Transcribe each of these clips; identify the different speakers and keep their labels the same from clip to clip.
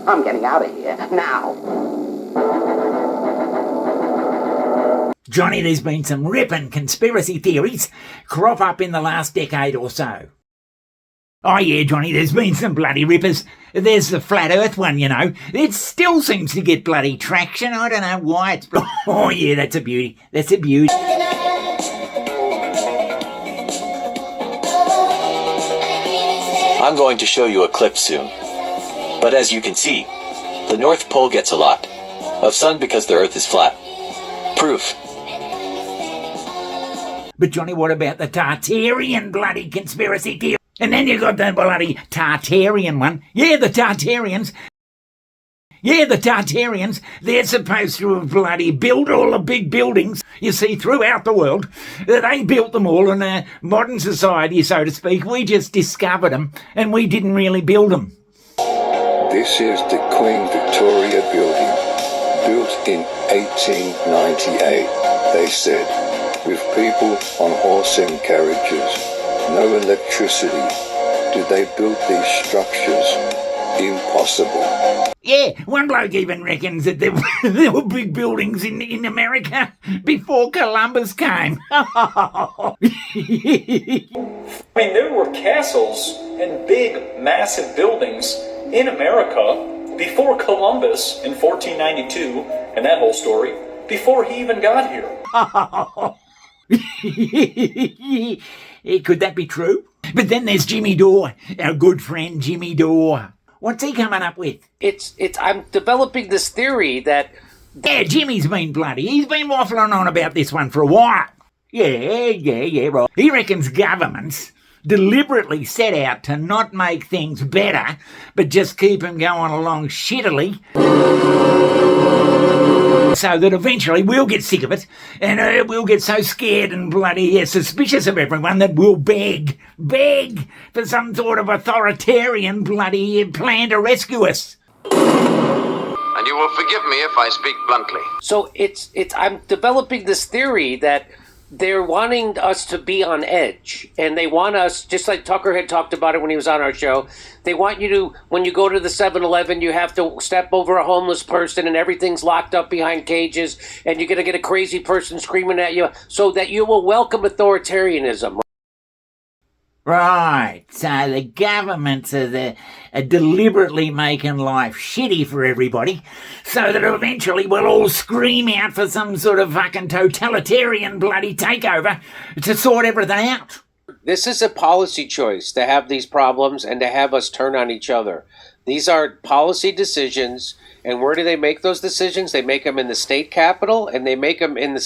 Speaker 1: I'm getting out of here, now.
Speaker 2: Johnny, there's been some ripping conspiracy theories crop up in the last decade or so. Oh yeah, Johnny, there's been some bloody rippers. There's the flat earth one, you know. It still seems to get bloody traction. I don't know why it's... Oh yeah, that's a beauty. That's a beauty.
Speaker 3: I'm going to show you a clip soon. But as you can see, the North Pole gets a lot of sun because the Earth is flat. Proof.
Speaker 2: But Johnny, what about the Tartarian bloody conspiracy theory? And then you got the bloody Tartarian one. Yeah, the Tartarians. They're supposed to have bloody built all the big buildings, you see, throughout the world. They built them all in a modern society, so to speak. We just discovered them, and we didn't really build them.
Speaker 4: This is the Queen Victoria building, built in 1898, they said, with people on horse and carriages. No electricity. Did they build these structures? Impossible.
Speaker 2: Yeah, one bloke even reckons that there were big buildings in America before Columbus came.
Speaker 5: I mean, there were castles and big, massive buildings in America before Columbus in 1492, and that whole story, before he even got here.
Speaker 2: Could that be true? But then there's Jimmy Dore, our good friend Jimmy Dore. What's he coming up with?
Speaker 6: I'm developing this theory that...
Speaker 2: Yeah, Jimmy's been bloody. He's been waffling on about this one for a while. Yeah, right. He reckons governments deliberately set out to not make things better, but just keep them going along shittily, so that eventually we'll get sick of it, and we'll get so scared and bloody suspicious of everyone that we'll beg for some sort of authoritarian bloody plan to rescue us.
Speaker 7: And you will forgive me if I speak bluntly.
Speaker 6: So I'm developing this theory that they're wanting us to be on edge, and they want us, just like Tucker had talked about it when he was on our show, they want you to, when you go to the 7-Eleven, you have to step over a homeless person and everything's locked up behind cages, and you're going to get a crazy person screaming at you so that you will welcome authoritarianism.
Speaker 2: Right, so the governments are deliberately making life shitty for everybody so that eventually we'll all scream out for some sort of fucking totalitarian bloody takeover to sort everything out.
Speaker 6: This is a policy choice to have these problems and to have us turn on each other. These are policy decisions, and where do they make those decisions? They make them in the state capitol, and they make them in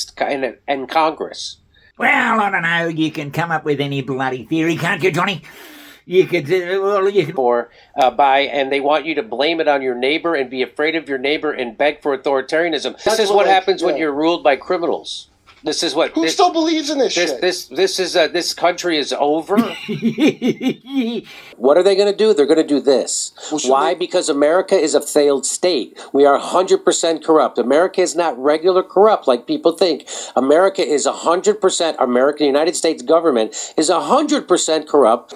Speaker 6: Congress.
Speaker 2: Well, I don't know, you can come up with any bloody theory, can't you, Johnny? You could,
Speaker 6: and they want you to blame it on your neighbor and be afraid of your neighbor and beg for authoritarianism. This is what happens when you're ruled by criminals. This is what...
Speaker 8: Who still believes in this shit?
Speaker 6: This country is over. What are they going to do? They're going to do this. Why? Because America is a failed state. We are 100% corrupt. America is not regular corrupt like people think. America is 100%, American United States government is 100% corrupt.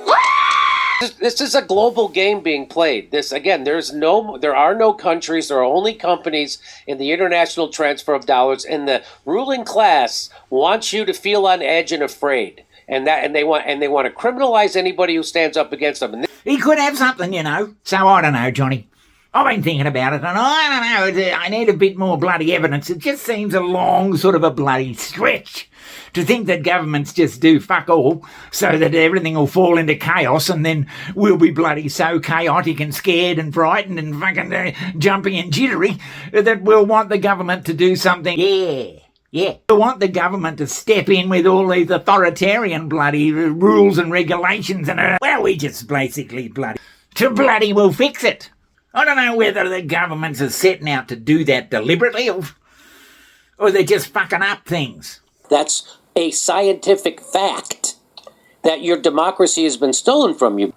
Speaker 6: This is a global game being played. There are no countries. There are only companies in the international transfer of dollars, and the ruling class wants you to feel on edge and afraid, and they want to criminalize anybody who stands up against them.
Speaker 2: He could have something, you know. So I don't know, Johnny. I've been thinking about it, and I don't know. I need a bit more bloody evidence. It just seems a long sort of a bloody stretch to think that governments just do fuck all so that everything will fall into chaos, and then we'll be bloody so chaotic and scared and frightened and fucking jumpy and jittery that we'll want the government to do something. Yeah. We want the government to step in with all these authoritarian bloody rules and regulations, and we just basically will fix it. I don't know whether the governments are setting out to do that deliberately or they're just fucking up things.
Speaker 6: That's a scientific fact that your democracy has been stolen from you.